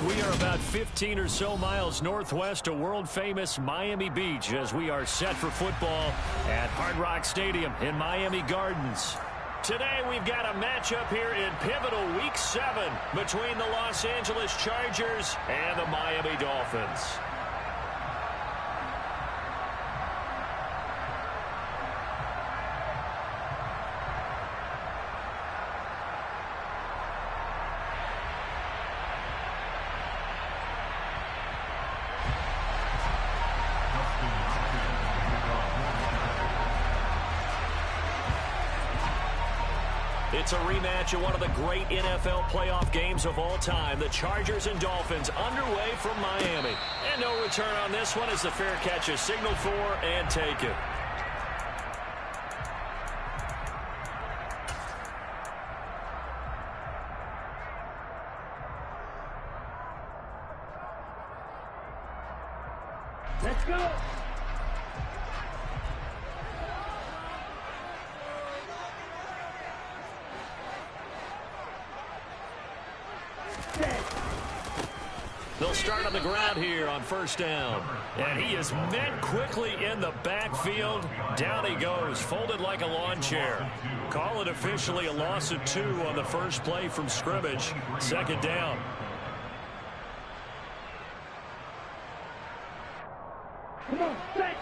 We are about 15 or so miles northwest of world-famous Miami Beach as we are set for football at Hard Rock Stadium in Miami Gardens. Today we've got a matchup here in pivotal Week 7 between the Los Angeles Chargers and the Miami Dolphins. It's a rematch of one of the great NFL playoff games of all time. The Chargers and Dolphins underway from Miami. And no return on this one as the fair catch is signaled for and taken. Let's go! They'll start on the ground here on first down. And he is met quickly in the backfield. Down he goes, folded like a lawn chair. Call it officially a loss of 2 on the first play from scrimmage. Second down. Come on, set!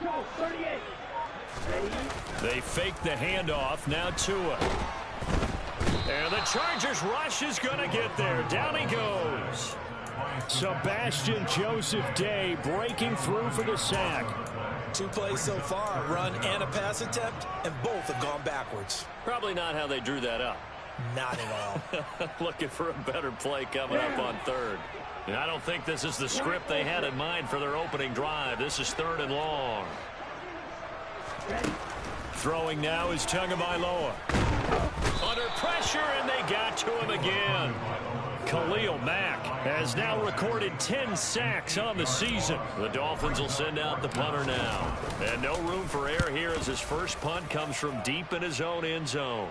Go, 38! They fake the handoff. Now Tua. And the Chargers rush is going to get there. Down he goes. Sebastian Joseph Day breaking through for the sack. 2 plays so far, a run and a pass attempt, and both have gone backwards. Probably not how they drew that up. Not at all. Looking for a better play coming up on third. And I don't think this is the script they had in mind for their opening drive. This is 3rd and long. Throwing now is Tagovailoa. Under pressure, and they got to him again. Khalil Mack has now recorded 10 sacks on the season. The Dolphins will send out the punter now. And no room for error here as his first punt comes from deep in his own end zone.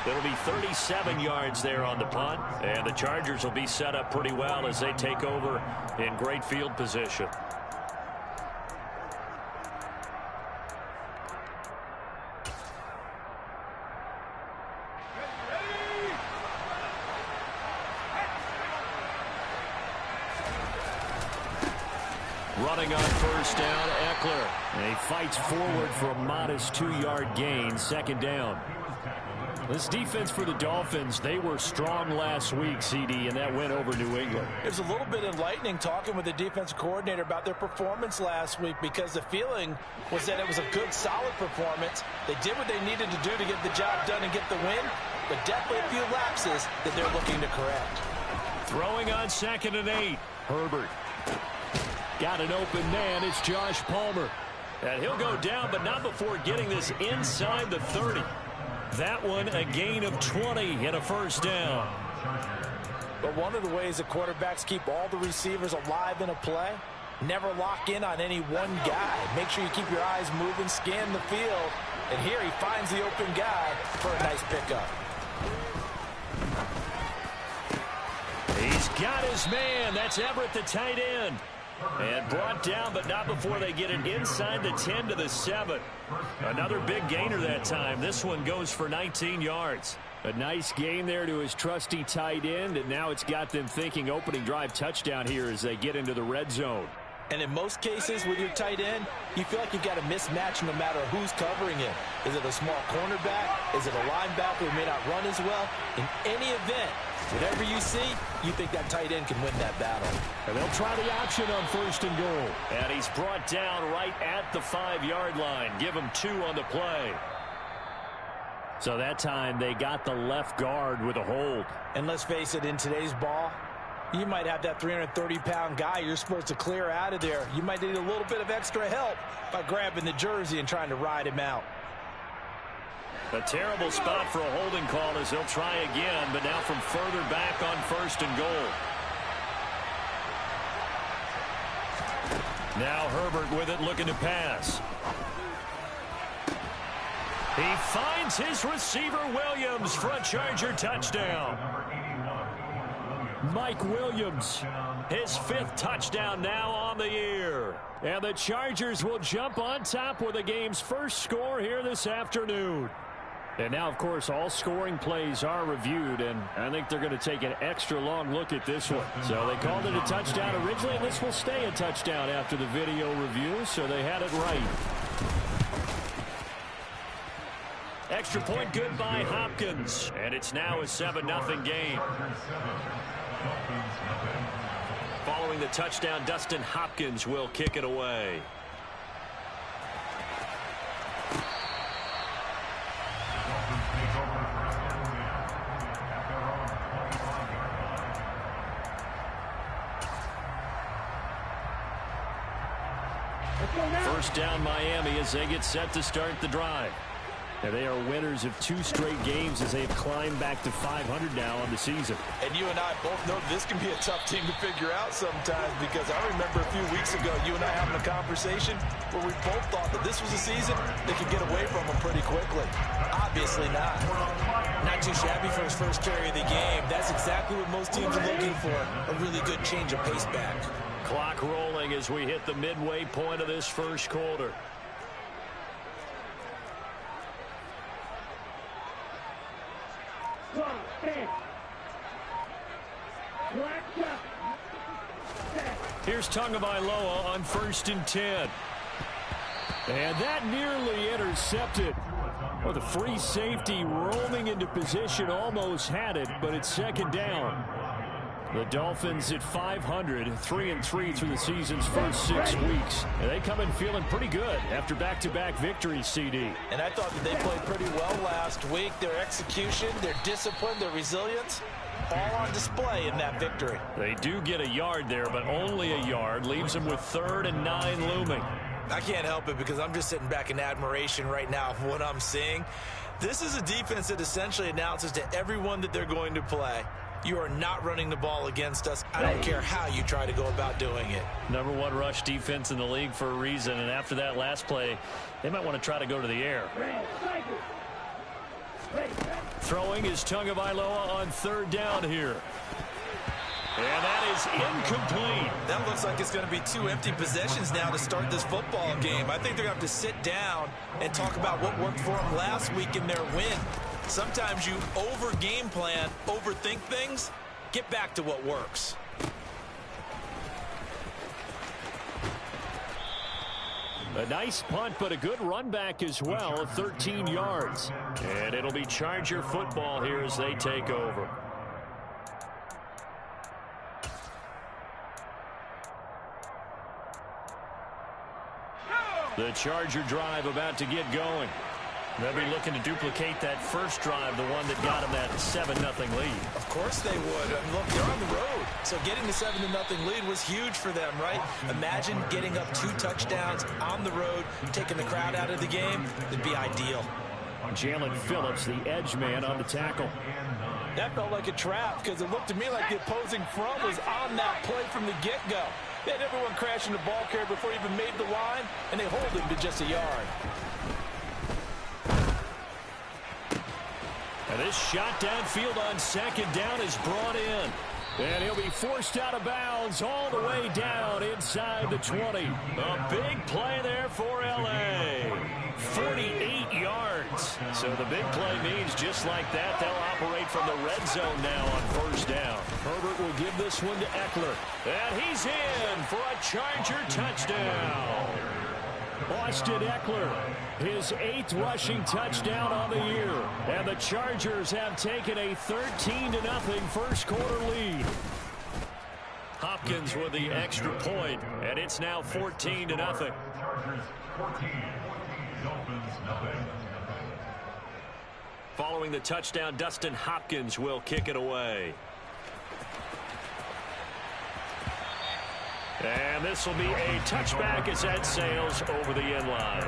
It'll be 37 yards there on the punt. And the Chargers will be set up pretty well as they take over in great field position. Running on first down, Eckler. And he fights forward for a modest 2-yard gain, second down. This defense for the Dolphins, they were strong last week, CD, and that went over New England. It was a little bit enlightening talking with the defensive coordinator about their performance last week because the feeling was that it was a good, solid performance. They did what they needed to do to get the job done and get the win, but definitely a few lapses that they're looking to correct. Throwing on 2nd and 8, Herbert. Got an open man, it's Josh Palmer. And he'll go down, but not before getting this inside the 30. That one a gain of 20 and a first down. But one of the ways the quarterbacks keep all the receivers alive in a play, never lock in on any one guy. Make sure you keep your eyes moving, scan the field. And here he finds the open guy for a nice pickup. He's got his man. That's Everett, the tight end. And brought down, but not before they get it inside the 10 to the 7. Another big gainer that time. This one goes for 19 yards. A nice gain there to his trusty tight end, and now it's got them thinking opening drive touchdown here as they get into the red zone. And in most cases with your tight end, you feel like you've got a mismatch no matter who's covering him. Is it a small cornerback? Is it a linebacker who may not run as well? In any event, whatever you see, you think that tight end can win that battle. And they'll try the option on 1st and goal. And he's brought down right at the 5-yard line. Give him 2 on the play. So that time they got the left guard with a hold. And let's face it, in today's ball, you might have that 330-pound guy you're supposed to clear out of there. You might need a little bit of extra help by grabbing the jersey and trying to ride him out. A terrible spot for a holding call as he'll try again, but now from further back on 1st and goal. Now Herbert with it, looking to pass. He finds his receiver Williams for a Charger touchdown. Mike Williams, his 5th touchdown now on the year. And the Chargers will jump on top with the game's first score here this afternoon. And now, of course, all scoring plays are reviewed, and I think they're going to take an extra long look at this one. So they called it a touchdown originally, and this will stay a touchdown after the video review, so they had it right. Extra point good by Hopkins, and it's now a 7-0 game. Following the touchdown, Dustin Hopkins will kick it away. First down Miami as they get set to start the drive. And they are winners of 2 straight games as they've climbed back to 500 now on the season. And you and I both know this can be a tough team to figure out sometimes, because I remember a few weeks ago you and I having a conversation where we both thought that this was a season they could get away from them pretty quickly. Obviously not. Not too shabby for his first carry of the game. That's exactly what most teams are looking for, a really good change of pace back. Clock rolling as we hit the midway point of this first quarter. Here's Tagovailoa on 1st and 10. And that nearly intercepted. Well, the free safety roaming into position almost had it, but it's 2nd down. The Dolphins at 500, 3-3 through the season's first 6 weeks. And they come in feeling pretty good after back-to-back victories, CD. And I thought that they played pretty well last week. Their execution, their discipline, their resilience, all on display in that victory. They do get a yard there, but only a yard. Leaves them with 3rd and 9 looming. I can't help it because I'm just sitting back in admiration right now of what I'm seeing. This is a defense that essentially announces to everyone that they're going to play, you are not running the ball against us. I don't care how you try to go about doing it. #1 rush defense in the league for a reason, and after that last play, they might want to try to go to the air. Throwing is Tagovailoa on 3rd down here. And that is incomplete. That looks like it's going to be 2 empty possessions now to start this football game. I think they're going to have to sit down and talk about what worked for them last week in their win. Sometimes you over-game plan, overthink things. Get back to what works. A nice punt, but a good run back as well of 13 yards. And it'll be Charger football here as they take over. The Charger drive about to get going. They'll be looking to duplicate that first drive, the one that got them that 7-0 lead. Of course they would. I mean, look, they're on the road. So getting the 7-0 lead was huge for them, right? Imagine getting up 2 touchdowns on the road, taking the crowd out of the game. It'd be ideal. Jalen Phillips, the edge man, on the tackle. That felt like a trap because it looked to me like the opposing front was on that play from the get-go. They had everyone crashing the ball carrier before he even made the line, and they hold him to just a yard. And this shot downfield on 2nd down is brought in. And he'll be forced out of bounds all the way down inside the 20. A big play there for L.A. 48 yards. So the big play means just like that, they'll operate from the red zone now on 1st down. Herbert will give this one to Eckler. And he's in for a Charger touchdown. Austin Eckler, his 8th rushing touchdown on the year. And the Chargers have taken a 13-0 first quarter lead. Hopkins with the extra point, and it's now 14-0. Following the touchdown, Dustin Hopkins will kick it away. And this will be a touchback as that sails over the end line.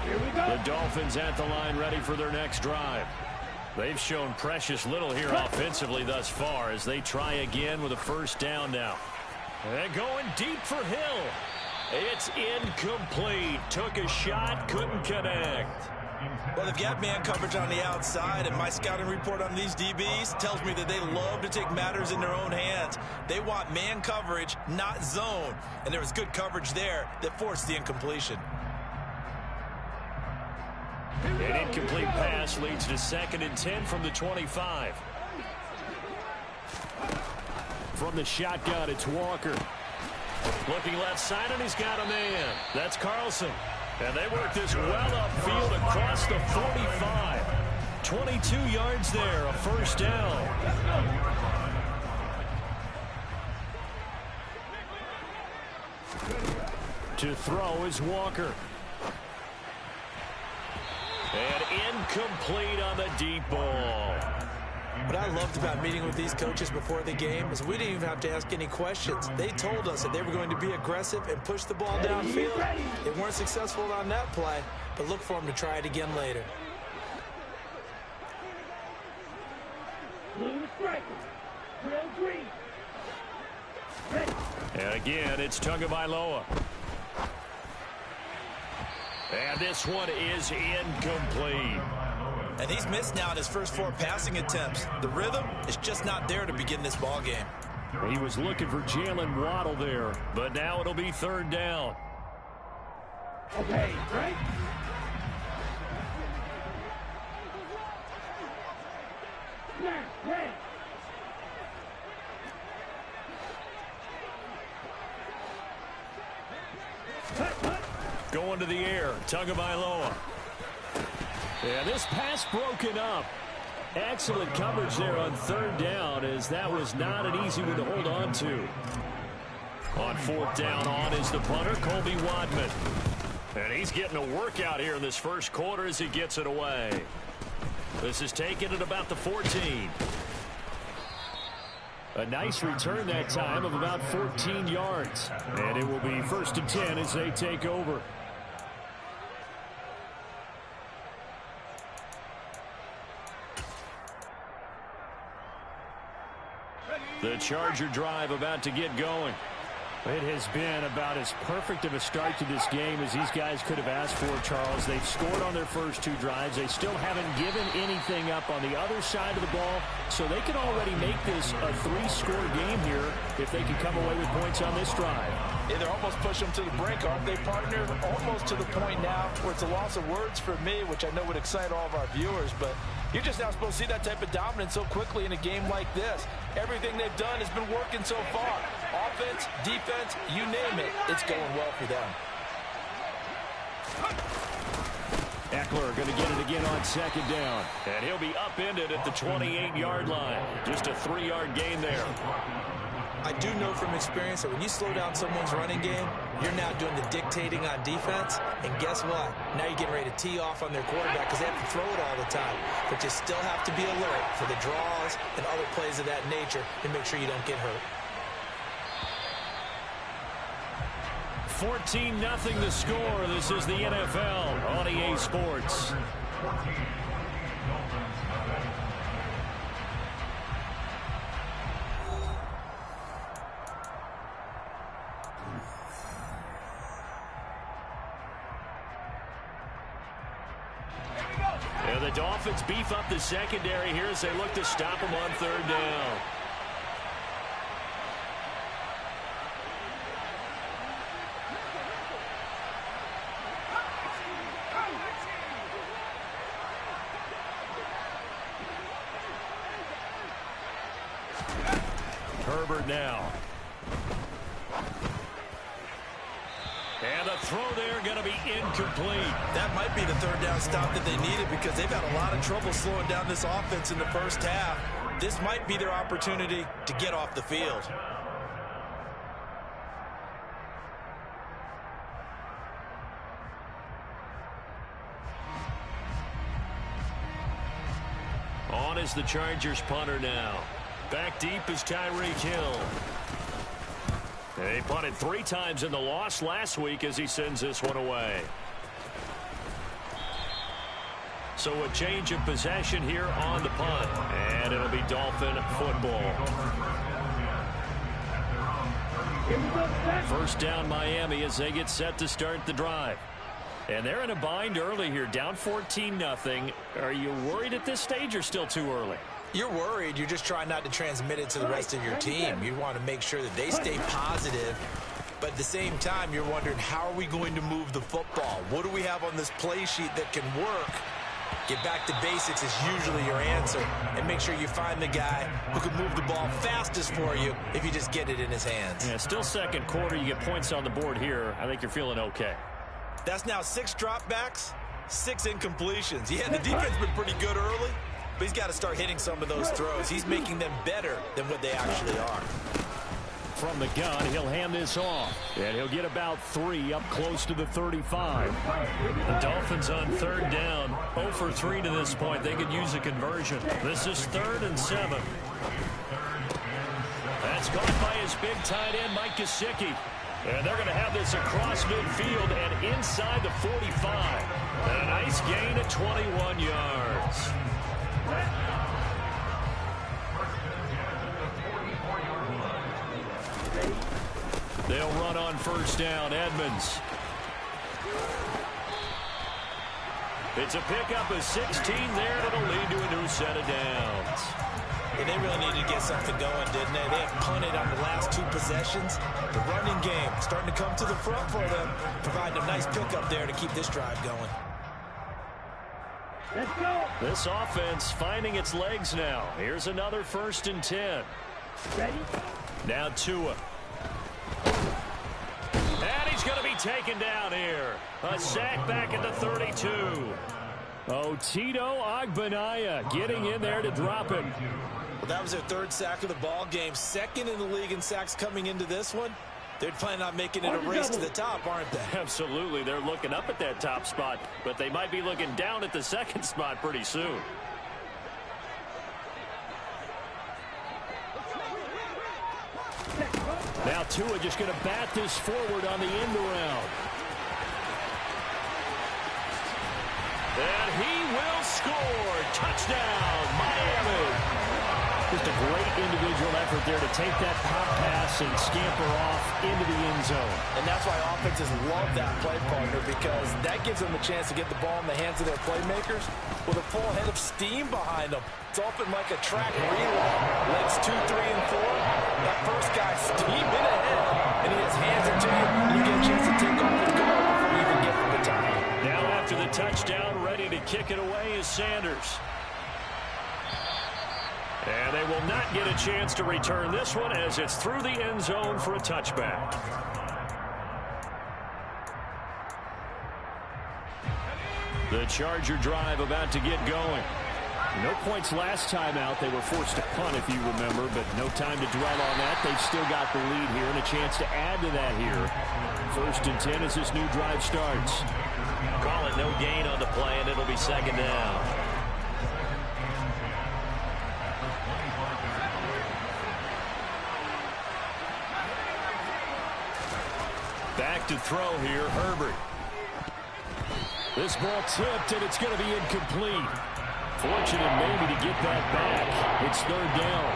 The Dolphins at the line ready for their next drive. They've shown precious little here offensively thus far as they try again with a first down now. They're going deep for Hill. It's incomplete. Took a shot, couldn't connect. Well, they've got man coverage on the outside, and my scouting report on these DBs tells me that they love to take matters in their own hands. They want man coverage, not zone. And there was good coverage there that forced the incompletion. An incomplete pass leads to 2nd and 10 from the 25. From the shotgun, it's Walker. Looking left side, and he's got a man. That's Carlson. And they work this well upfield across the 45. 22 yards there, a first down. To throw is Walker. And incomplete on the deep ball. What I loved about meeting with these coaches before the game is we didn't even have to ask any questions. They told us that they were going to be aggressive and push the ball downfield. They weren't successful on that play, but look for them to try it again later. Blue striker. Drill green. Ready. And again, it's Tagovailoa. And this one is incomplete. And he's missed now in his first 4 passing attempts. The rhythm is just not there to begin this ball game. He was looking for Jalen Waddle there, but now it'll be 3rd down. Okay, right? Snap, ready. Going to the air, Tagovailoa. And this pass broken up. Excellent coverage there on 3rd down, as that was not an easy one to hold on to. On 4th down, on is the punter, Colby Wadman. And he's getting a workout here in this first quarter as he gets it away. This is taken at about the 14. A nice return that time of about 14 yards. And it will be 1st and 10 as they take over. The Charger drive about to get going. It has been about as perfect of a start to this game as these guys could have asked for, Charles. They've scored on their first 2 drives. They still haven't given anything up on the other side of the ball, so they can already make this a 3-score game here if they can come away with points on this drive. Yeah, they're almost pushing them to the brink, aren't they, partner? Almost to the point now where it's a loss of words for me, which I know would excite all of our viewers, but you're just not supposed to see that type of dominance so quickly in a game like this. Everything they've done has been working so far. Offense, defense, you name it, it's going well for them. Eckler going to get it again on 2nd down. And he'll be upended at the 28-yard line. Just a 3-yard gain there. I do know from experience that when you slow down someone's running game, you're now doing the dictating on defense. And guess what? Now you're getting ready to tee off on their quarterback because they have to throw it all the time. But you still have to be alert for the draws and other plays of that nature and make sure you don't get hurt. 14-0 the score. This is the NFL on EA Sports. And the Dolphins beef up the secondary here as they look to stop them on 3rd down. Herbert now. And the throw there going to be incomplete. That might be the 3rd down stop that they needed because they've had a lot of trouble slowing down this offense in the first half. This might be their opportunity to get off the field. On is the Chargers punter now. Back deep is Tyreek Hill. They punted 3 times in the loss last week as he sends this one away. So a change of possession here on the punt. And it'll be Dolphin football. First down Miami as they get set to start the drive. And they're in a bind early here, down 14-0. Are you worried at this stage or still too early? You're worried. You're just trying not to transmit it to the rest of your team. You want to make sure that they stay positive. But at the same time, you're wondering, how are we going to move the football? What do we have on this play sheet that can work? Get back to basics is usually your answer. And make sure you find the guy who can move the ball fastest for you if you just get it in his hands. Yeah, still second quarter. You get points on the board here. I think you're feeling okay. That's now 6 dropbacks, 6 incompletions. Yeah, the defense has been pretty good early, but he's got to start hitting some of those throws. He's making them better than what they actually are. From the gun, he'll hand this off. And he'll get about 3 up close to the 35. The Dolphins on third down. 0 for 3 to this point. They could use a conversion. This is 3rd and 7. That's caught by his big tight end, Mike Gesicki. And they're going to have this across midfield and inside the 45. And a nice gain of 21 yards. They'll run on first down. Edmonds. It's a pickup of 16 there. It'll lead to a new set of downs. And they really needed to get something going, didn't they? They have punted on the last 2 possessions. The running game starting to come to the front for them, providing a nice pickup there to keep this drive going. Let's go. This offense finding its legs now. Here's another 1st and 10. Ready? Now Tua. And he's going to be taken down here. A sack back at the 32. Oh, Tito Agbanaya getting in there to drop him. Well, that was their 3rd sack of the ball game. 2nd in the league in sacks coming into this one. They're planning on making it a race to the top, aren't they? Absolutely. They're looking up at that top spot, but they might be looking down at the 2nd spot pretty soon. Now Tua just going to bat this forward on the end around. And he will score. Touchdown, Miami. Just a great individual effort there to take that pop pass and scamper off into the end zone. And that's why offenses love that play partner, because that gives them a chance to get the ball in the hands of their playmakers with a full head of steam behind them. It's often like a track relay. Legs 2, 3, and 4. That first guy steaming ahead, and he has hands into you, and you get a chance to take off and go before you even get to the top. Now after the touchdown, ready to kick it away is Sanders. And they will not get a chance to return this one as it's through the end zone for a touchback. The Charger drive about to get going. No points last time out. They were forced to punt, if you remember, but no time to dwell on that. They've still got the lead here and a chance to add to that here. 1st and 10 as this new drive starts. Call it no gain on the play, and it'll be 2nd down. Back to throw here, Herbert. This ball tipped, and it's going to be incomplete. Fortunate maybe to get that back. It's 3rd down.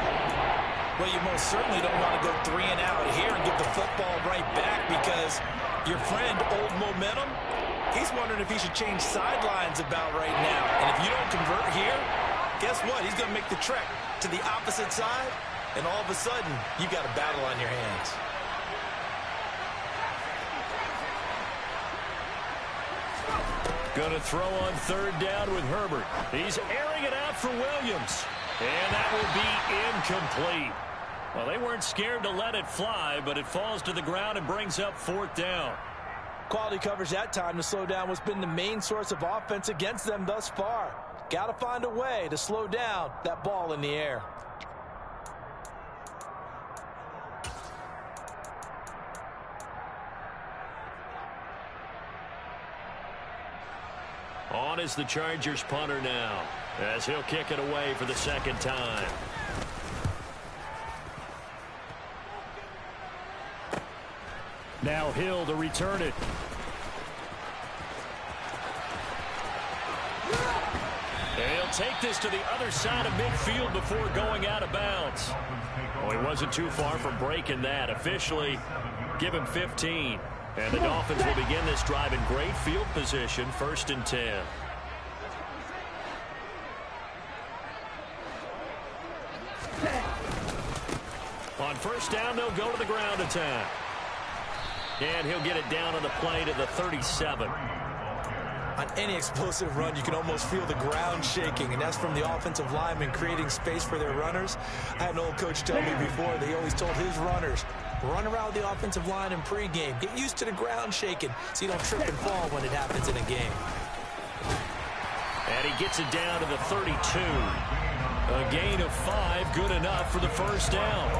Well, you most certainly don't want to go 3 and out here and give the football right back, because your friend, Old Momentum, he's wondering if he should change sidelines about right now. And if you don't convert here, guess what? He's going to make the trek to the opposite side, and all of a sudden, you got a battle on your hands. Going to throw on 3rd down with Herbert. He's airing it out for Williams. And that will be incomplete. Well, they weren't scared to let it fly, but it falls to the ground and brings up 4th down. Quality coverage that time to slow down what's been the main source of offense against them thus far. Got to find a way to slow down that ball in the air. On is the Chargers punter now, as he'll kick it away for the 2nd time. Now, Now, Hill to return it. take this to the other side of midfield before going out of bounds. Well, he wasn't too far from breaking that. Officially, give him 15. And the Dolphins will begin this drive in great field position, 1st and 10. On 1st down, they'll go to the ground attack. And he'll get it down on the play to the 37. On any explosive run, you can almost feel the ground shaking, and that's from the offensive linemen creating space for their runners. I had an old coach tell me before, that he always told his runners, run around the offensive line in pregame. Get used to the ground shaking so you don't trip and fall when it happens in a game. And he gets it down to the 32. A gain of 5, good enough for the 1st down.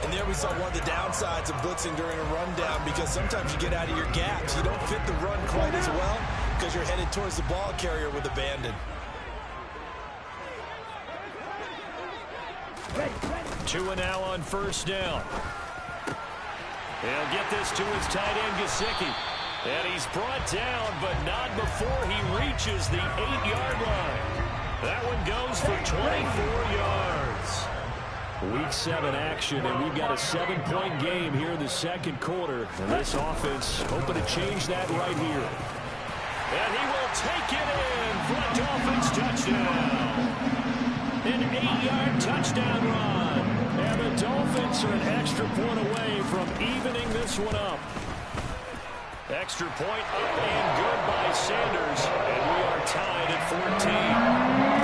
And there we saw one of the downsides of blitzing during a rundown, because sometimes you get out of your gaps. You don't fit the run quite as well because you're headed towards the ball carrier with abandon. Two and now on 1st down. He'll get this to his tight end, Gesicki. And he's brought down, but not before he reaches the 8-yard line. That one goes for 24 yards. Week 7 action, and we've got a 7-point game here in the 2nd quarter. And this offense hoping to change that right here. And he will take it in for a Dolphins touchdown. An 8-yard touchdown run. And the Dolphins are an extra point away from evening this one up. Extra point up and good by Sanders. And we are tied at 14.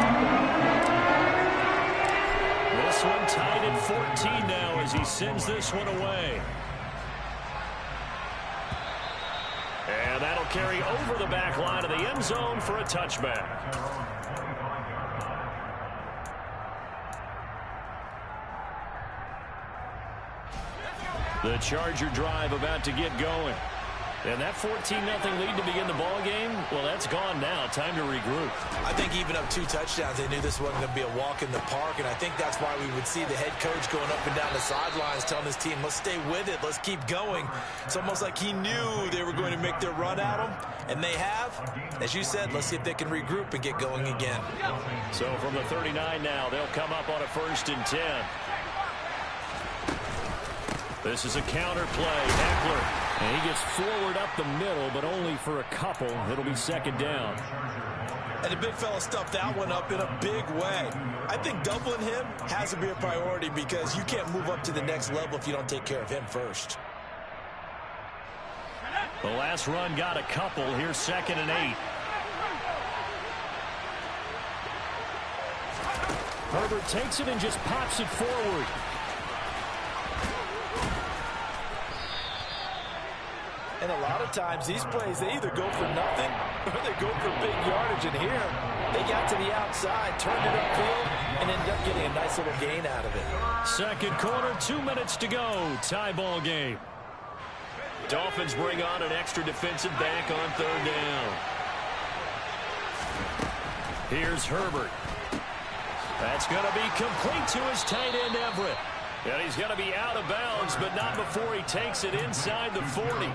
This one tied at 14 now as he sends this one away. And that'll carry over the back line of the end zone for a touchback. The Charger drive about to get going. And that 14-0 lead to begin the ball game, well, that's gone now. Time to regroup. I think even up 2 touchdowns, they knew this wasn't going to be a walk in the park, and I think that's why we would see the head coach going up and down the sidelines telling his team, let's stay with it, let's keep going. It's almost like he knew they were going to make their run at him, and they have. As you said, let's see if they can regroup and get going again. So from the 39 now, they'll come up on a 1st and 10. This is a counter play. Eckler. And he gets forward up the middle, but only for a couple. It'll be 2nd down. And the big fella stuffed that one up in a big way. I think doubling him has to be a priority because you can't move up to the next level if you don't take care of him first. The last run got a couple. Here's 2nd and 8. Herbert takes it and just pops it forward. And a lot of times, these plays, they either go for nothing or they go for big yardage. And here, they got to the outside, turned it upfield, and ended up getting a nice little gain out of it. 2nd quarter, 2 minutes to go. Tie ball game. Dolphins bring on an extra defensive back on 3rd down. Here's Herbert. That's going to be complete to his tight end, Everett. And he's going to be out of bounds, but not before he takes it inside the 40.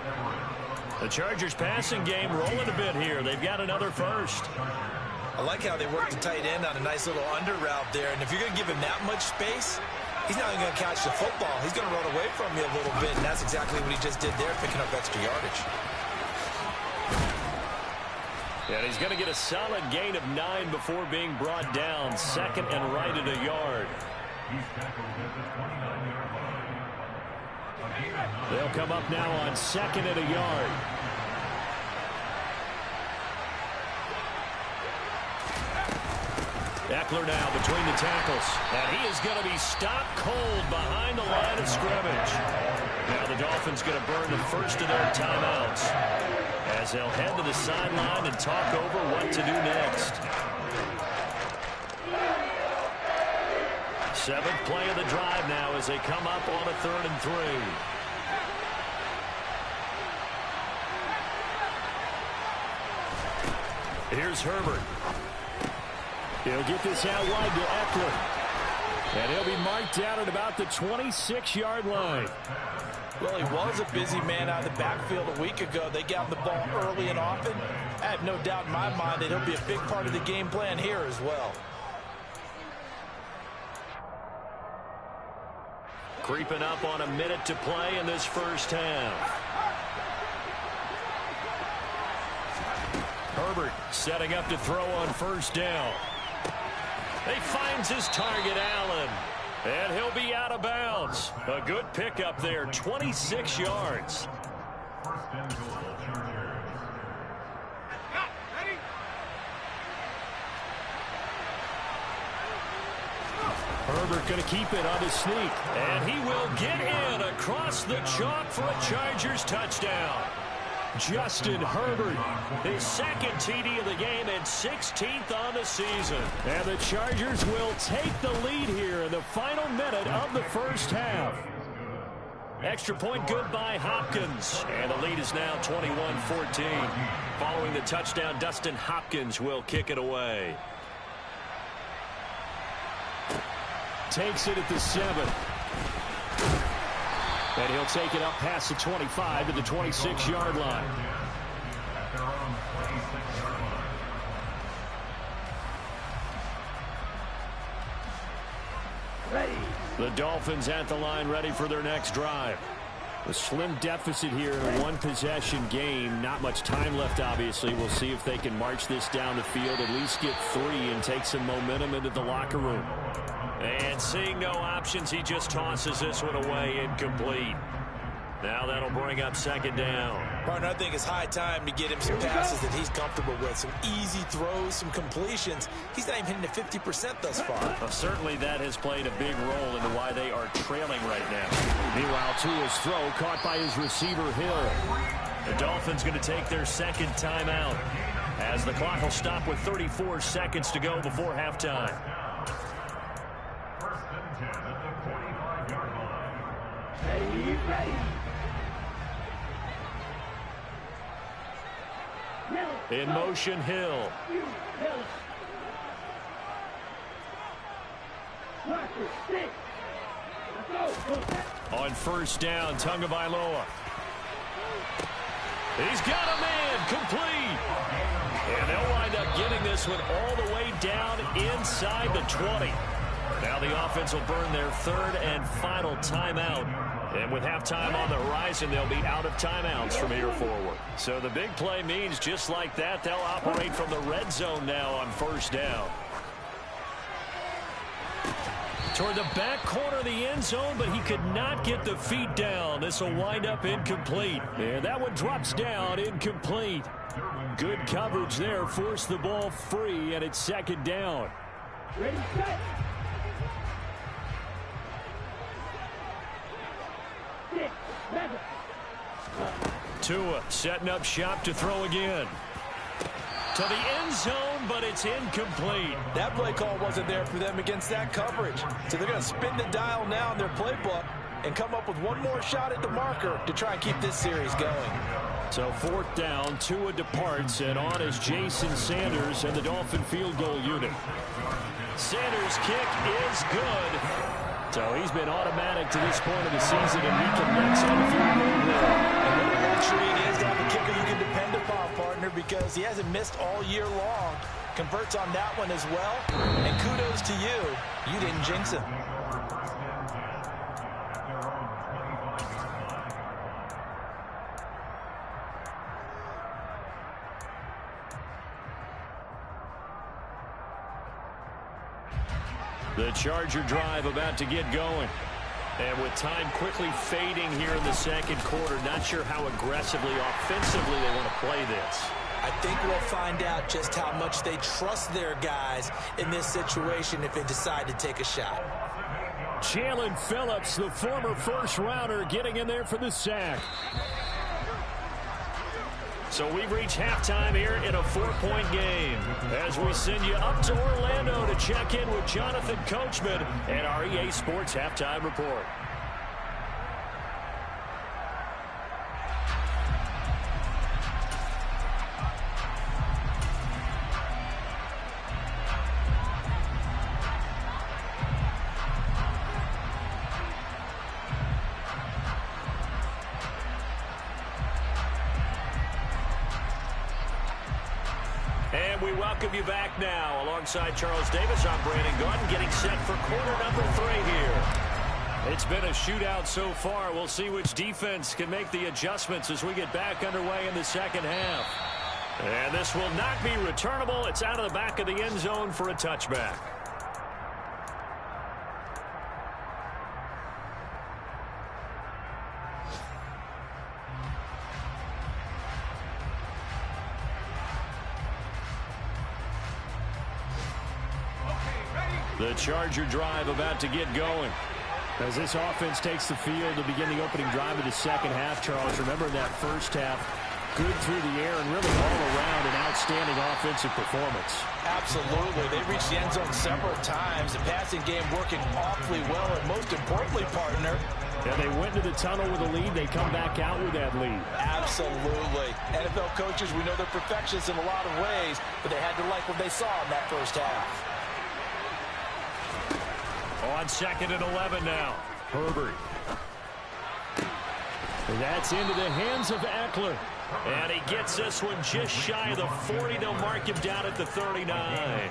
The Chargers passing game rolling a bit here. They've got another 1st. I like how they work the tight end on a nice little under route there. And if you're going to give him that much space, he's not even going to catch the football. He's going to run away from you a little bit, and that's exactly what he just did there, picking up extra yardage. And he's going to get a solid gain of 9 before being brought down. 2nd and right at a yard. They'll come up now on 2nd and a yard. Eckler now between the tackles. And he is going to be stopped cold behind the line of scrimmage. Now the Dolphins going to burn the first of their timeouts as they'll head to the sideline and talk over what to do next. 7th play of the drive now as they come up on a 3rd and 3. Here's Herbert. He'll get this out wide to Eckler. And he'll be marked out at about the 26-yard line. Well, he was a busy man out of the backfield a week ago. They got him the ball early and often. I have no doubt in my mind that he'll be a big part of the game plan here as well. Creeping up on a minute to play in this first half. Herbert setting up to throw on first down. He finds his target, Allen. And he'll be out of bounds. A good pickup there, 26 yards. Herbert going to keep it on his sneak. And he will get in across the chalk for a Chargers touchdown. Justin Herbert, his second TD of the game and 16th on the season. And the Chargers will take the lead here in the final minute of the first half. Extra point good by Hopkins. And the lead is now 21-14. Following the touchdown, Dustin Hopkins will kick it away. Takes it at the 7. And he'll take it up past the 25 to the 26-yard line. Ready. The Dolphins at the line, ready for their next drive. A slim deficit here in a one-possession game. Not much time left, obviously. We'll see if they can march this down the field, at least get 3 and take some momentum into the locker room. And seeing no options, he just tosses this one away, incomplete. Now that'll bring up second down. Partner, I think it's high time to get him some passes that he's comfortable with. Some easy throws, some completions. He's not even hitting the 50% thus far. Well, certainly that has played a big role into why they are trailing right now. Meanwhile, Tua's throw caught by his receiver, Hill. The Dolphins going to take their second timeout as the clock will stop with 34 seconds to go before halftime. Ready. In motion, Hill. On first down, Tagovailoa. He's got a man, complete. And they'll wind up getting this one all the way down inside the 20. Now the offense will burn their third and final timeout. And with halftime on the horizon, they'll be out of timeouts from here forward. So the big play means just like that, they'll operate from the red zone now on first down. Toward the back corner of the end zone, but he could not get the feet down. This will wind up incomplete. And that one drops down, incomplete. Good coverage there, forced the ball free, and it's second down. Ready, set. Tua setting up shop to throw again. To the end zone, but it's incomplete. That play call wasn't there for them against that coverage. So they're going to spin the dial now in their playbook and come up with one more shot at the marker to try and keep this series going. So fourth down, Tua departs, and on is Jason Sanders and the Dolphin field goal unit. Sanders' kick is good. So he's been automatic to this point of the season, and he can next on the field goal here. And what a luxury it is to have a kicker you can depend upon, partner, because he hasn't missed all year long. Converts on that one as well. And kudos to you. You didn't jinx him. The Charger drive about to get going. And with time quickly fading here in the second quarter, not sure how aggressively, offensively they want to play this. I think we'll find out just how much they trust their guys in this situation if they decide to take a shot. Jalen Phillips, the former first-rounder, getting in there for the sack. So we've reached halftime here in a 4-point game as we send you up to Orlando to check in with Jonathan Coachman and our EA Sports Halftime Report. And we welcome you back now. Alongside Charles Davis, I'm Brandon Gaudin, getting set for quarter number 3 here. It's been a shootout so far. We'll see which defense can make the adjustments as we get back underway in the second half. And this will not be returnable. It's out of the back of the end zone for a touchback. The Charger drive about to get going. As this offense takes the field to begin the opening drive of the second half, Charles, remember that first half, good through the air and really all around an outstanding offensive performance. Absolutely. They reached the end zone several times. The passing game working awfully well, and most importantly, partner, yeah, they went into the tunnel with a lead. They come back out with that lead. Absolutely. NFL coaches, we know they're perfectionists in a lot of ways, but they had to like what they saw in that first half. On 2nd and 11 now. Herbert. That's into the hands of Eckler. And he gets this one just shy of the 40. They'll mark him down at the 39.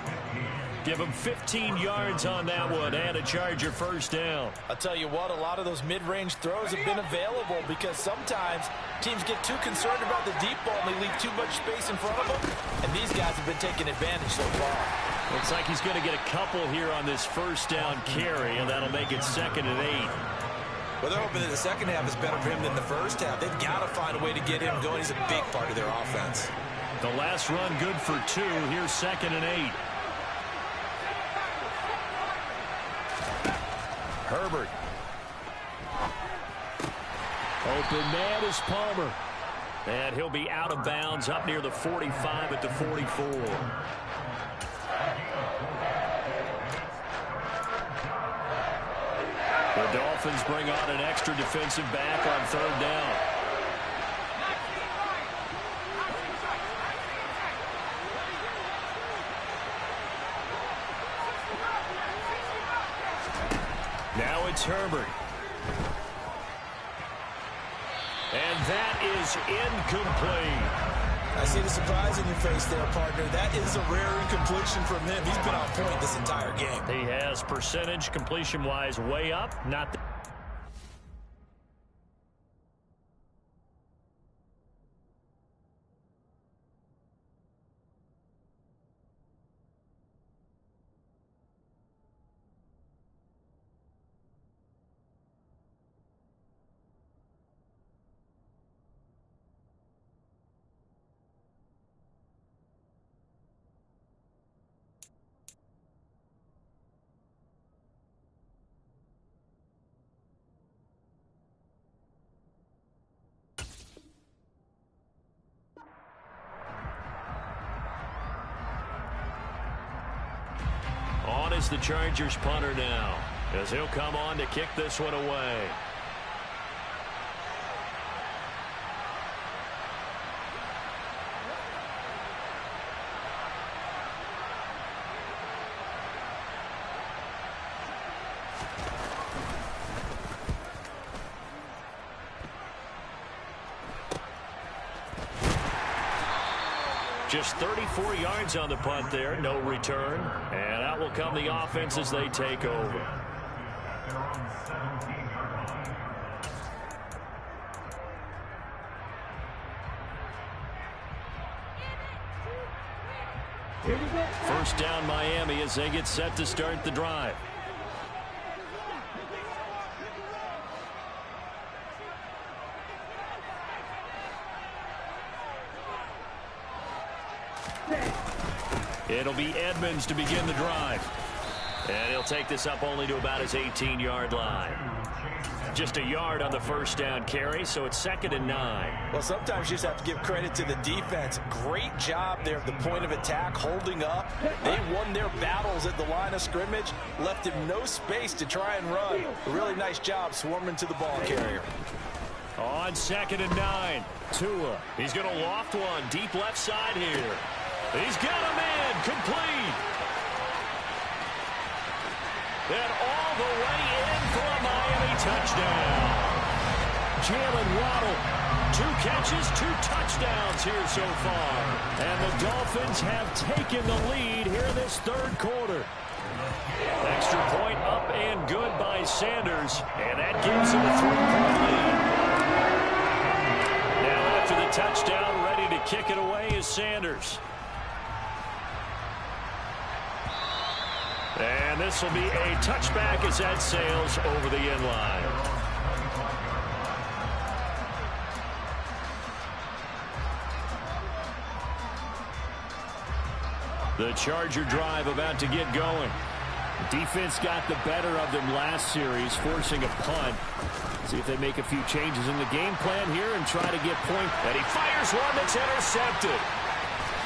Give him 15 yards on that one and a Charger first down. I'll tell you what, a lot of those mid-range throws have been available because sometimes teams get too concerned about the deep ball and they leave too much space in front of them. And these guys have been taking advantage so far. Looks like he's going to get a couple here on this first down carry, and that'll make it 2nd and 8. Well, they're hoping that the second half is better for him than the first half. They've got to find a way to get him going. He's a big part of their offense. The last run good for 2. Here's 2nd and 8. Herbert. Open man is Palmer. And he'll be out of bounds up near the 45 at the 44. The Dolphins bring on an extra defensive back on 3rd down. Now it's Herbert. And that is incomplete. I see the surprise in your face there, partner. That is a rare incompletion from him. He's been on point this entire game. He has percentage completion-wise way up. Not the is the Chargers punter now, as he'll come on to kick this one away. Just 34 yards on the punt there, no return. And out will come the offense as they take over. First down Miami as they get set to start the drive. It'll be Edmonds to begin the drive. And he'll take this up only to about his 18-yard line. Just a yard on the first down carry, so it's 2nd and 9. Well, sometimes you just have to give credit to the defense. Great job there at the point of attack, holding up. They won their battles at the line of scrimmage, left him no space to try and run. A really nice job swarming to the ball carrier. On 2nd and 9, Tua. He's going to loft one deep left side here. He's got a man complete. And all the way in for a Miami touchdown. Jalen Waddle, 2 catches, 2 touchdowns here so far. And the Dolphins have taken the lead here this third quarter. Extra point up and good by Sanders, and that gives him a 3-point lead. Now after the touchdown, ready to kick it away is Sanders. And this will be a touchback as that sails over the end line. The Charger drive about to get going. The defense got the better of them last series, forcing a punt. See if they make a few changes in the game plan here and try to get point. And he fires one that's intercepted.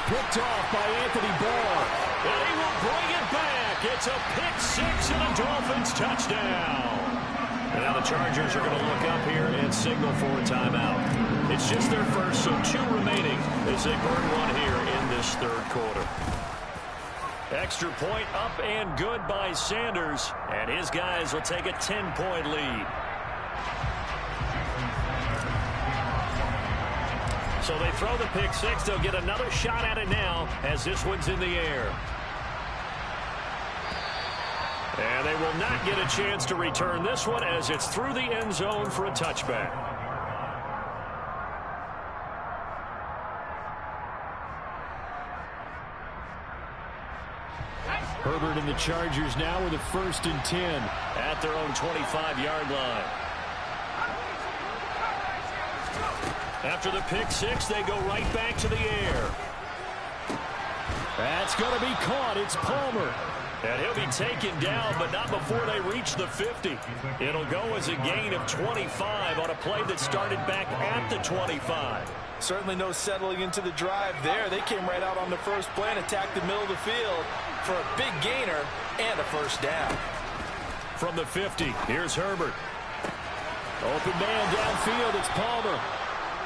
Picked off by Anthony Barr. And he will bring it back. It's a pick six and a Dolphins touchdown. Now the Chargers are going to look up here and signal for a timeout. It's just their first, so 2 remaining as they burn one here in this third quarter. Extra point up and good by Sanders, and his guys will take a 10-point lead. So they throw the pick six. They'll get another shot at it now as this one's in the air. And they will not get a chance to return this one as it's through the end zone for a touchback. Herbert and the Chargers now with a 1st and 10 at their own 25-yard line. After the pick six, they go right back to the air. That's going to be caught. It's Palmer. And he'll be taken down, but not before they reach the 50. It'll go as a gain of 25 on a play that started back at the 25. Certainly no settling into the drive there. They came right out on the first play and attacked the middle of the field for a big gainer and a first down. From the 50, here's Herbert. Open man downfield, it's Palmer.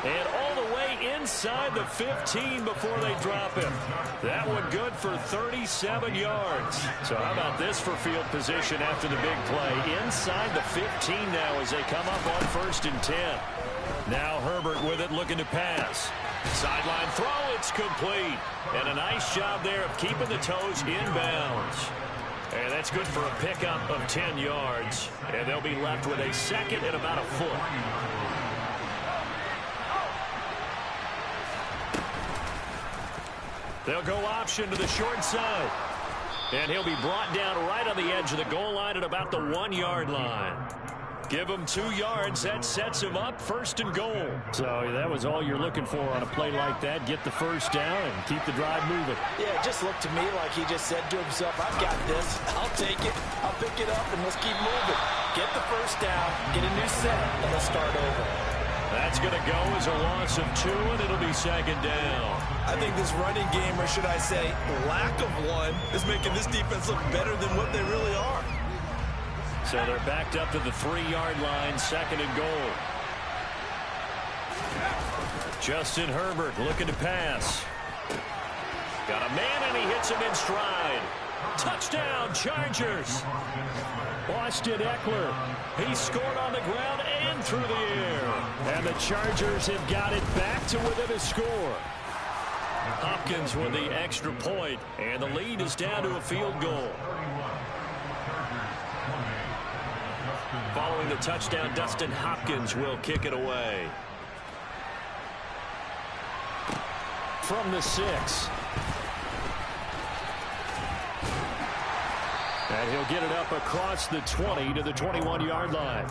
And all the way inside the 15 before they drop him. That one good for 37 yards. So how about this for field position after the big play? Inside the 15 now as they come up on 1st and 10. Now Herbert with it, looking to pass. Sideline throw, it's complete. And a nice job there of keeping the toes inbounds. And that's good for a pickup of 10 yards. And they'll be left with a 2nd and about a foot. They'll go option to the short side. And he'll be brought down right on the edge of the goal line at about the 1-yard line. Give him 2 yards. That sets him up 1st and goal. So that was all you're looking for on a play like that. Get the first down and keep the drive moving. Yeah, it just looked to me like he just said to himself, I've got this. I'll take it. I'll pick it up, and let's keep moving. Get the first down, get a new set, and let's start over. That's going to go as a loss of 2, and it'll be 2nd down. I think this running game, or should I say lack of one, is making this defense look better than what they really are. So they're backed up to the 3-yard line, 2nd and goal. Justin Herbert looking to pass. Got a man, and he hits him in stride. Touchdown, Chargers. Austin Eckler. He scored on the ground and through the air. And the Chargers have got it back to within a score. Hopkins with the extra point, and the lead is down to a field goal. Following the touchdown, Dustin Hopkins will kick it away. From the 6. And he'll get it up across the 20 to the 21-yard line.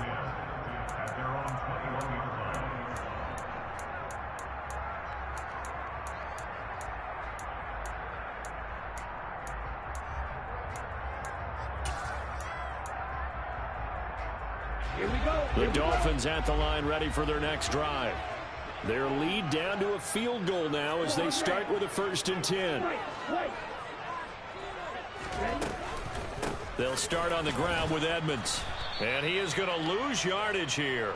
Here we go. The Dolphins at the line ready for their next drive. Their lead down to a field goal now as they start with a 1st and 10. They'll start on the ground with Edmonds. And he is going to lose yardage here.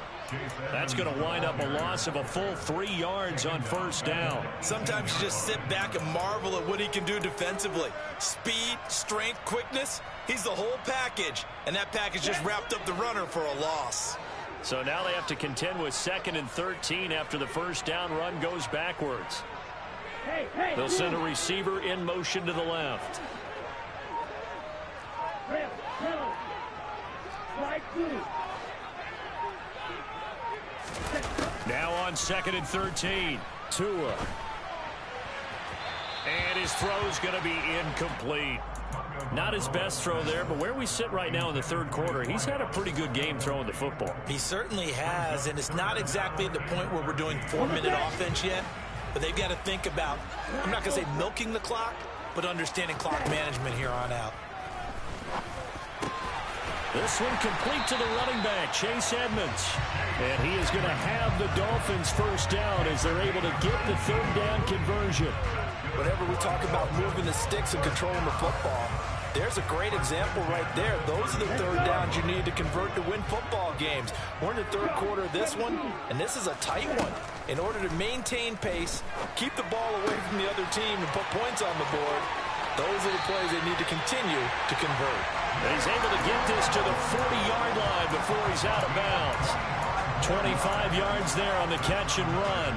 That's going to wind up a loss of a full 3 yards on 1st down. Sometimes you just sit back and marvel at what he can do defensively. Speed, strength, quickness, he's the whole package. And that package just wrapped up the runner for a loss. So now they have to contend with 2nd and 13 after the 1st down run goes backwards. They'll send a receiver in motion to the left. Now on 2nd and 13. Tua. And his throw's going to be incomplete. Not his best throw there, but where we sit right now in the third quarter, he's had a pretty good game throwing the football. He certainly has, and it's not exactly at the point where we're doing 4-minute offense yet, but they've got to think about, I'm not going to say milking the clock, but understanding clock management here on out. This one complete to the running back, Chase Edmonds. And he is going to have the Dolphins first down as they're able to get the third down conversion. Whenever we talk about moving the sticks and controlling the football, there's a great example right there. Those are the third downs you need to convert to win football games. We're in the third quarter of this one, and this is a tight one. In order to maintain pace, keep the ball away from the other team, and put points on the board, those are the plays they need to continue to convert. And he's able to get this to the 40-yard line before he's out of bounds. 25 yards there on the catch and run.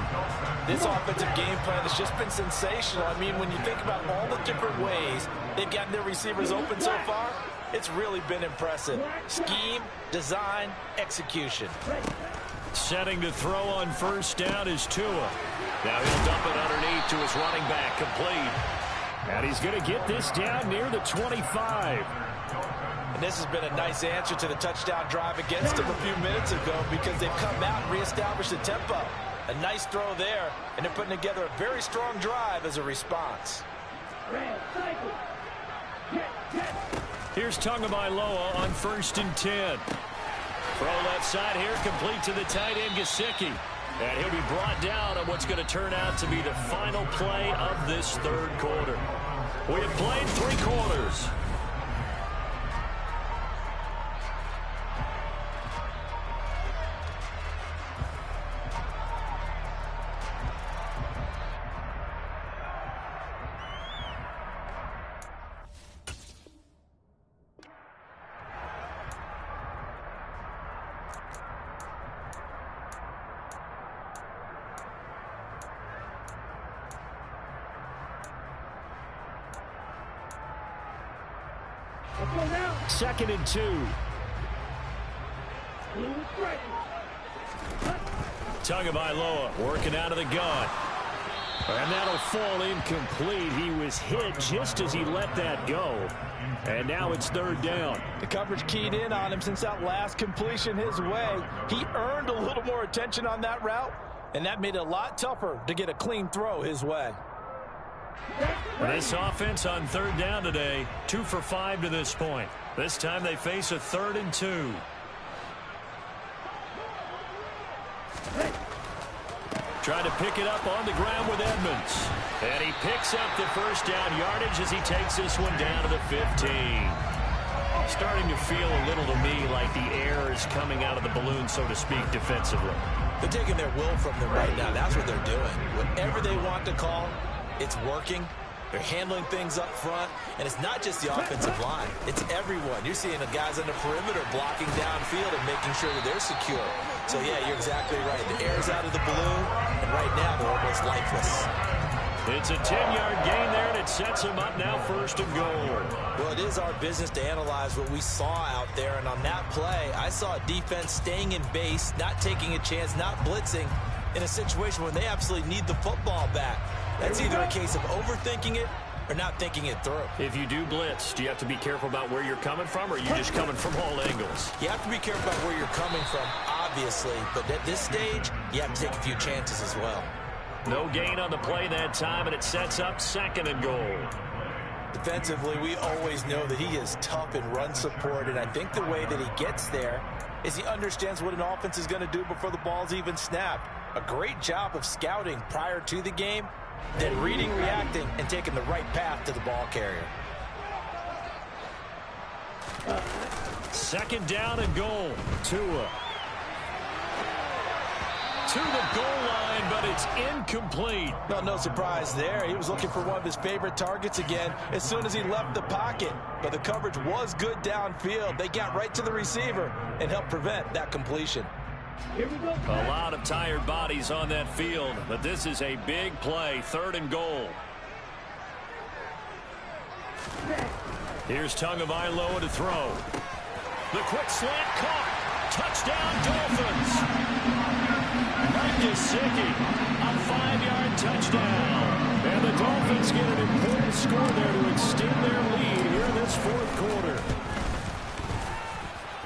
This offensive game plan has just been sensational. I mean, when you think about all the different ways they've gotten their receivers open so far, it's really been impressive. Scheme, design, execution. Setting to throw on first down is Tua. Now he'll dump it underneath to his running back, complete. And he's going to get this down near the 25. And this has been a nice answer to the touchdown drive against them a few minutes ago because they've come out and reestablished the tempo. A nice throw there, and they're putting together a very strong drive as a response. Here's Tagovailoa on 1st and 10. Throw left side here, complete to the tight end, Gesicki. And he'll be brought down on what's going to turn out to be the final play of this third quarter. We have played 3 quarters. Second and 2. Tagovailoa working out of the gun. And that'll fall incomplete. He was hit just as he let that go. And now it's third down. The coverage keyed in on him since that last completion his way. He earned a little more attention on that route, and that made it a lot tougher to get a clean throw his way. This offense on third down today, 2 for 5 to this point. This time they face a 3rd and 2. Trying to pick it up on the ground with Edmonds. And he picks up the first down yardage as he takes this one down to the 15. Starting to feel a little to me like the air is coming out of the balloon, so to speak, defensively. They're taking their will from them right now. That's what they're doing. Whatever they want to call, it's working. They're handling things up front, and it's not just the offensive line. It's everyone. You're seeing the guys on the perimeter blocking downfield and making sure that they're secure. So, yeah, you're exactly right. The air's out of the balloon, and right now they're almost lifeless. It's a 10-yard gain there, and it sets them up now 1st and goal. Well, it is our business to analyze what we saw out there, and on that play, I saw a defense staying in base, not taking a chance, not blitzing, in a situation where they absolutely need the football back. That's either a case of overthinking it or not thinking it through. If you do blitz, do you have to be careful about where you're coming from, or are you just coming from all angles? You have to be careful about where you're coming from, obviously, but at this stage, you have to take a few chances as well. No gain on the play that time, and it sets up 2nd and goal. Defensively, we always know that he is tough in run support, and I think the way that he gets there is he understands what an offense is going to do before the ball's even snapped. A great job of scouting prior to the game, then reading, reacting, and taking the right path to the ball carrier. 2nd down and goal. Tua. To the goal line, but it's incomplete. No surprise there. He was looking for one of his favorite targets again as soon as he left the pocket. But the coverage was good downfield. They got right to the receiver and helped prevent that completion. A lot of tired bodies on that field, but this is a big play. 3rd and goal. Here's Tagovailoa to throw. The quick slant caught. Touchdown, Dolphins. Mike Gesicki, a 5-yard touchdown. And the Dolphins get an important score there to extend their lead here in this fourth quarter.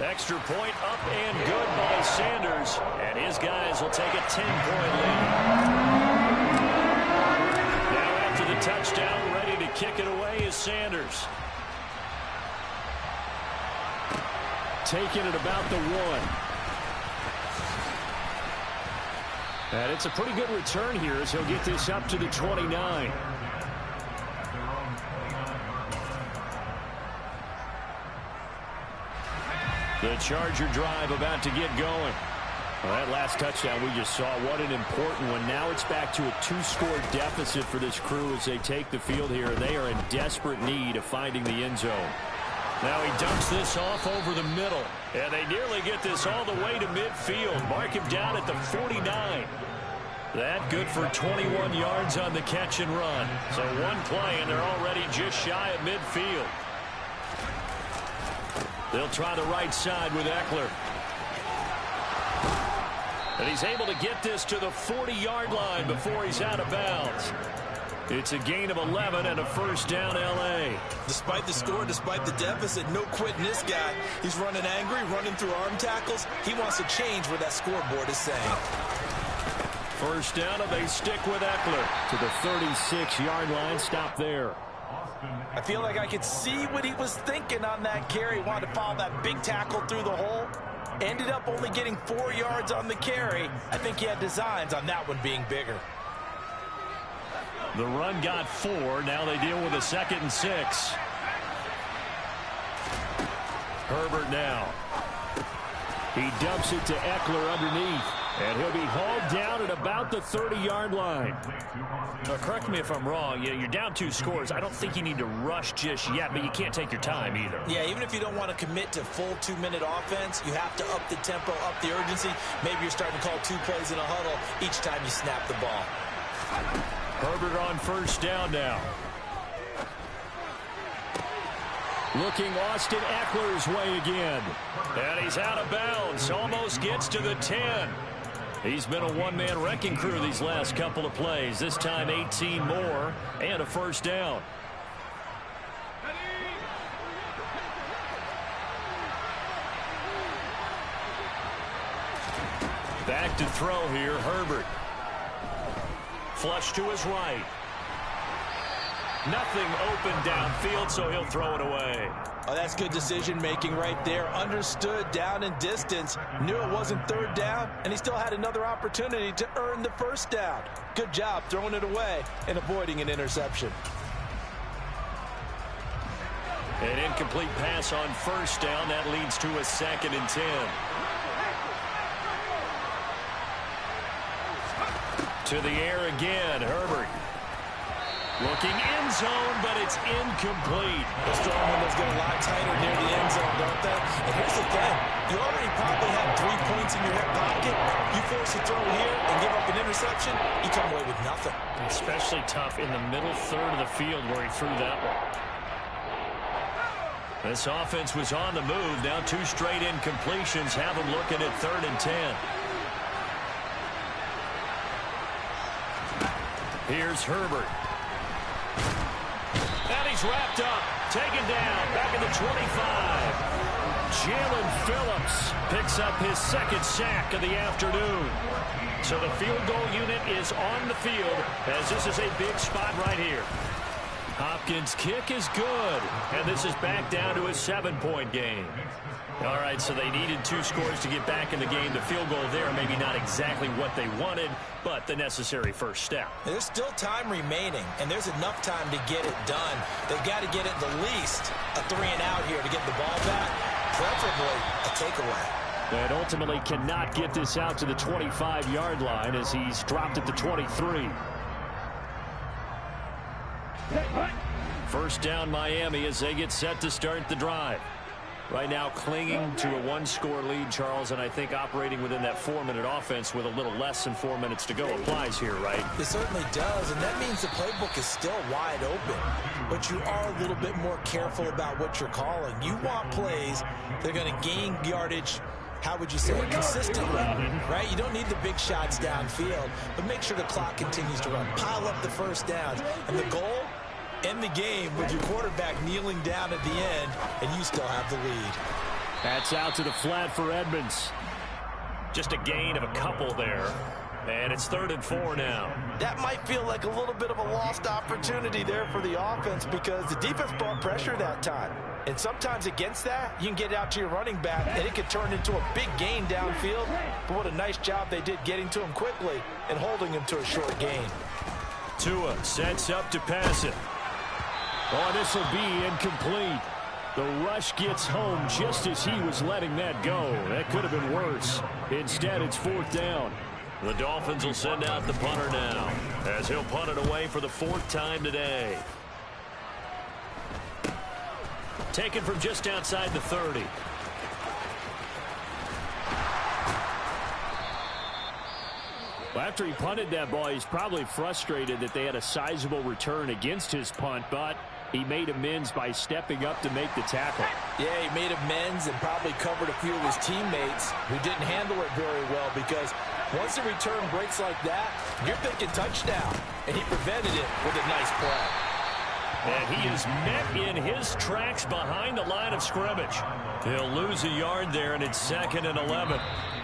Extra point up and good by Sanders. And his guys will take a 10-point lead. Now after the touchdown, ready to kick it away is Sanders. Taking it about the 1. And it's a pretty good return here as he'll get this up to the 29. The Charger drive about to get going. Well, that last touchdown we just saw, what an important one. Now it's back to a 2-score deficit for this crew as they take the field here. They are in desperate need of finding the end zone. Now he dumps this off over the middle. And they nearly get this all the way to midfield. Mark him down at the 49. That good for 21 yards on the catch and run. So one play and they're already just shy of midfield. They'll try the right side with Eckler. And he's able to get this to the 40-yard line before he's out of bounds. It's a gain of 11 and a first down, L.A. Despite the score, despite the deficit, no quitting this guy. He's running angry, running through arm tackles. He wants to change what that scoreboard is saying. First down, and they stick with Eckler to the 36-yard line. Stop there. I feel like I could see what he was thinking on that carry. He wanted to follow that big tackle through the hole. Ended up only getting 4 yards on the carry. I think he had designs on that one being bigger. The run got 4. Now they deal with a 2nd and 6. Herbert now. He dumps it to Eckler underneath. And he'll be hauled down at about the 30-yard line. Now, correct me if I'm wrong. You're down 2 scores. I don't think you need to rush just yet, but you can't take your time either. Yeah, even if you don't want to commit to full 2-minute offense, you have to up the tempo, up the urgency. Maybe you're starting to call 2 plays in a huddle each time you snap the ball. Herbert on first down now. Looking Austin Eckler's way again. And he's out of bounds. Almost gets to the 10. He's been a one-man wrecking crew these last couple of plays. This time 18 more and a first down. Back to throw here, Herbert. Flush to his right. Nothing open downfield, so he'll throw it away. Oh, that's good decision-making right there. Understood down and distance. Knew it wasn't 3rd down, and he still had another opportunity to earn the first down. Good job throwing it away and avoiding an interception. An incomplete pass on first down. That leads to a 2nd and 10. To the air again, Herbert. Looking end zone, but it's incomplete. Those throwing windows get a lot tighter near the end zone, don't they? And here's the thing. You already probably have 3 points in your hip pocket. You force a throw here and give up an interception, you come away with nothing. Especially tough in the middle third of the field where he threw that one. This offense was on the move. Now 2 straight incompletions have them looking at 3rd and 10. Here's Herbert. And he's wrapped up, taken down, back at the 25. Jalen Phillips picks up his 2nd sack of the afternoon. So the field goal unit is on the field as this is a big spot right here. Hopkins' kick is good, and this is back down to a 7-point game. All right, so they needed 2 scores to get back in the game. The field goal there, maybe not exactly what they wanted, but the necessary first step. There's still time remaining, and there's enough time to get it done. They've got to get it the least a 3-and-out here to get the ball back, preferably a takeaway. And ultimately cannot get this out to the 25-yard line as he's dropped at the 23. First down Miami as they get set to start the drive. Right now clinging to a one-score lead, Charles, and I think operating within that 4-minute offense with a little less than 4 minutes to go applies here, right? It certainly does, and that means the playbook is still wide open. But you are a little bit more careful about what you're calling. You want plays that are going to gain yardage, how would you say, consistently, right? You don't need the big shots downfield, but make sure the clock continues to run. Pile up the first downs. And the goal? End the game with your quarterback kneeling down at the end, and you still have the lead. That's out to the flat for Edmonds. Just a gain of a couple there. And it's 3rd and 4 now. That might feel like a little bit of a lost opportunity there for the offense because the defense brought pressure that time. And sometimes against that, you can get out to your running back, and it could turn into a big gain downfield. But what a nice job they did getting to him quickly and holding him to a short gain. Tua sets up to pass it. Oh, this will be incomplete. The rush gets home just as he was letting that go. That could have been worse. Instead, it's 4th down. The Dolphins will send out the punter now as he'll punt it away for the 4th time today. Taken from just outside the 30. Well, after he punted that ball, he's probably frustrated that they had a sizable return against his punt, but he made amends by stepping up to make the tackle. Yeah, he made amends and probably covered a few of his teammates who didn't handle it very well because once the return breaks like that, you're thinking touchdown, and he prevented it with a nice play. And he is met in his tracks behind the line of scrimmage. He'll lose a yard there, and it's 2nd and 11.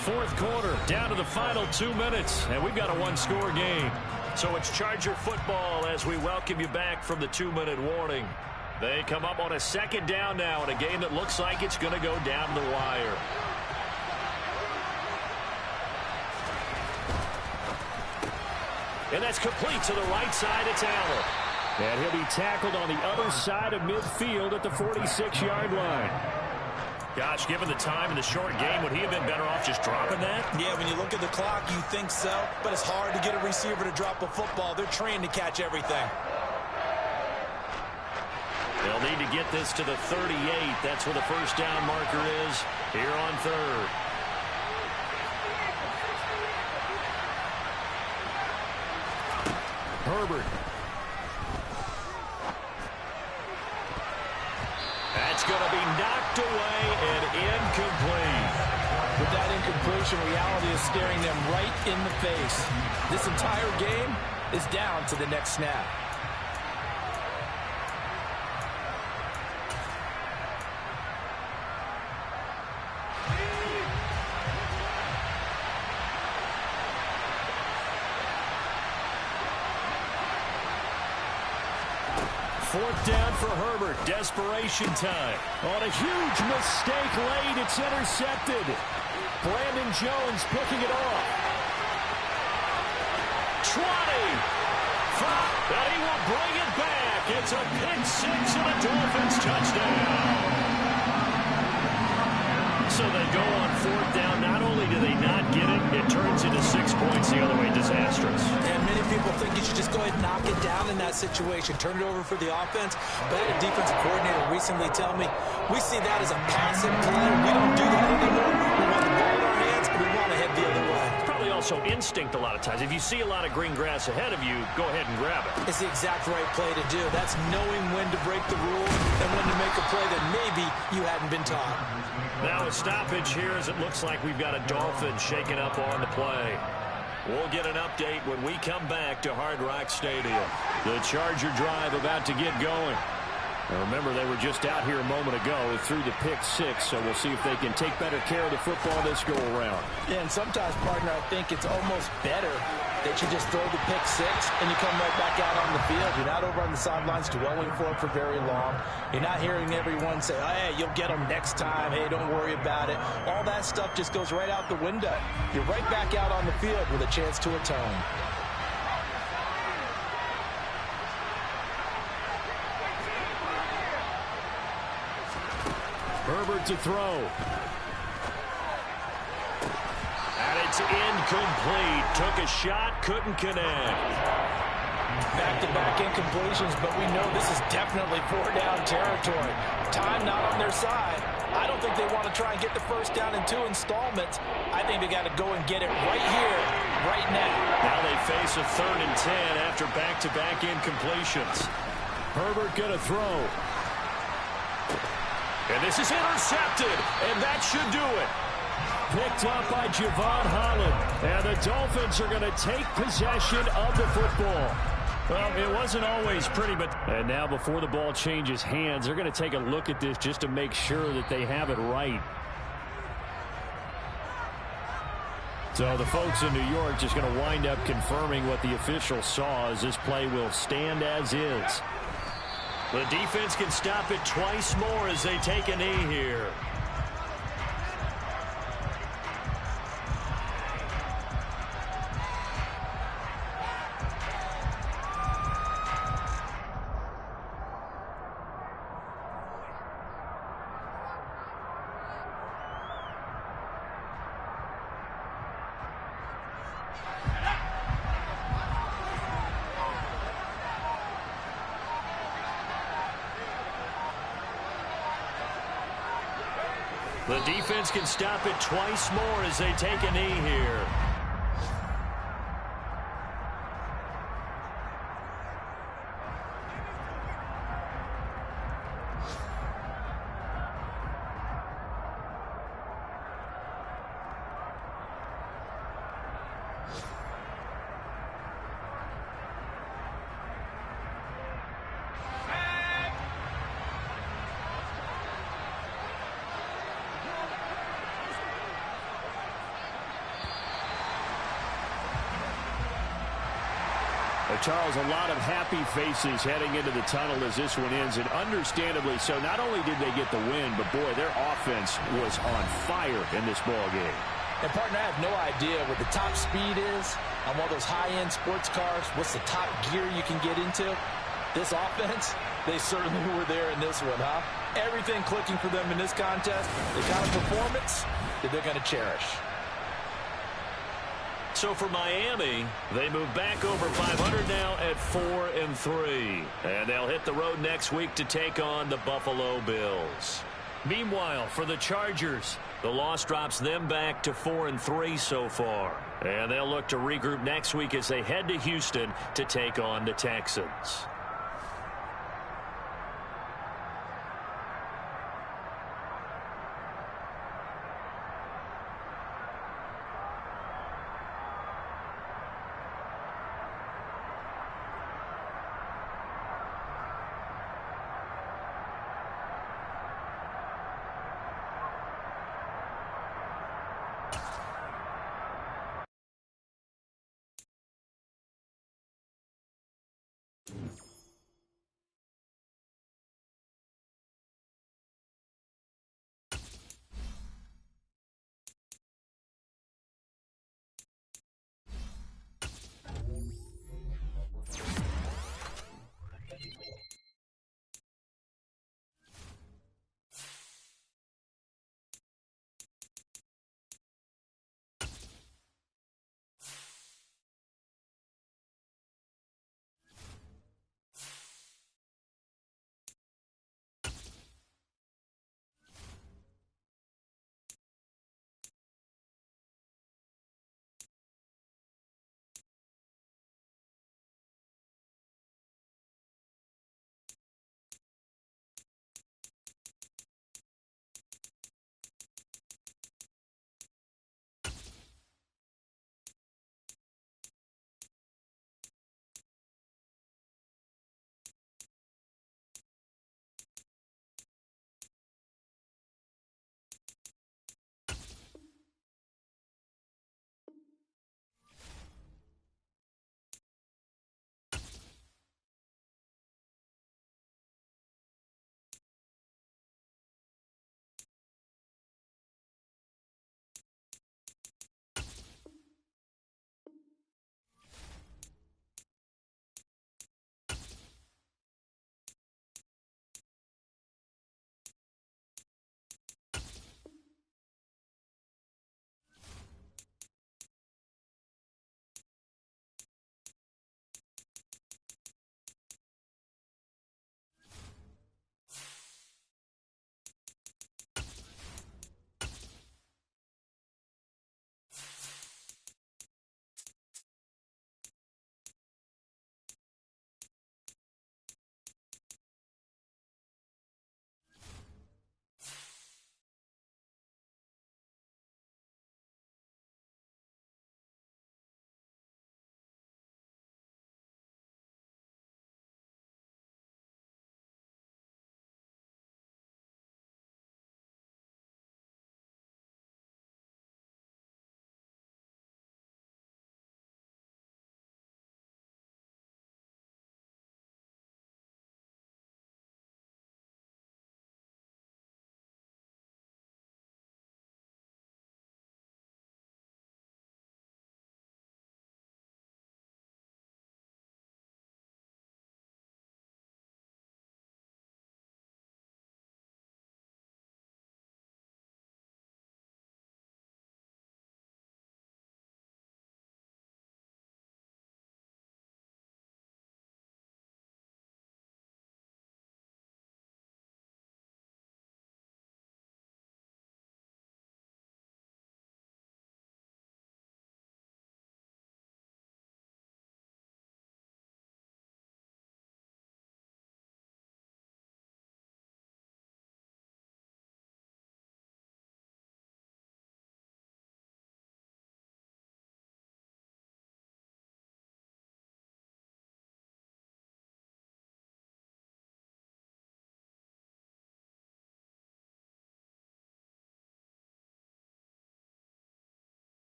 4th quarter, down to the final 2 minutes, and we've got a one-score game. So it's Charger football as we welcome you back from the 2-minute warning. They come up on a 2nd down now in a game that looks like it's going to go down the wire. And that's complete to the right side. It's Allen. And he'll be tackled on the other side of midfield at the 46-yard line. Gosh, given the time in the short game, would he have been better off just dropping that? Yeah, when you look at the clock, you think so, but it's hard to get a receiver to drop a football. They're trained to catch everything. They'll need to get this to the 38. That's where the first down marker is here on 3rd. Herbert. That's going to be knocked away and incomplete. With that incompletion, reality is staring them right in the face. This entire game is down to the next snap. Fourth down for Herbert. Desperation time. On a huge mistake late. It's intercepted. Brandon Jones picking it off. 20. And he will bring it back. It's a pick six and a Dolphins touchdown. So they go on fourth down. Not only do they not get it, it turns into 6 points the other way. Disastrous. And many people think you should just go ahead and knock it down in that situation. Turn it over for the offense. But I had a defensive coordinator recently tell me, we see that as a passive play. We don't do that anymore. We want the ball in our hands, and we want to head the other way. It's probably also instinct a lot of times. If you see a lot of green grass ahead of you, go ahead and grab it. It's the exact right play to do. That's knowing when to break the rules and when to make a play that maybe you hadn't been taught. Now a stoppage here as it looks like we've got a Dolphin shaking up on the play. We'll get an update when we come back to Hard Rock Stadium. The Charger drive about to get going. Now remember, they were just out here a moment ago through the pick six, so we'll see if they can take better care of the football this go around. Yeah, and sometimes, partner, I think it's almost better that you just throw the pick six and you come right back out on the field. You're not over on the sidelines dwelling for it for very long. You're not hearing everyone say, hey, you'll get them next time. Hey, don't worry about it. All that stuff just goes right out the window. You're right back out on the field with a chance to atone. Herbert to throw. And it's incomplete. Took a shot, couldn't connect. Back-to-back incompletions, but we know this is definitely four-down territory. Time not on their side. I don't don't think they want to try and get the first down in 2 installments. I think they got to go and get it right here, right now. Now they face a 3rd and 10 after back-to-back incompletions. Herbert going to throw. And this is intercepted, and that should do it. Picked up by Javon Holland. And the Dolphins are going to take possession of the football. Well, it wasn't always pretty, but... And now before the ball changes hands, they're going to take a look at this just to make sure that they have it right. So the folks in New York just going to wind up confirming what the official saw, as this play will stand as is. The defense can stop it twice more as they take a knee here. The defense can stop it twice more as they take a knee here. Charles, a lot of happy faces heading into the tunnel as this one ends, and understandably so. Not only did they get the win, but boy, their offense was on fire in this ball game. And, partner, I have no idea what the top speed is on one of those high-end sports cars. What's the top gear you can get into? This offense, they certainly were there in this one, huh? Everything clicking for them in this contest. They got a performance that they're going to cherish. So for Miami, they move back over 500 now at 4-3. And they'll hit the road next week to take on the Buffalo Bills. Meanwhile, for the Chargers, the loss drops them back to 4-3 so far. And they'll look to regroup next week as they head to Houston to take on the Texans.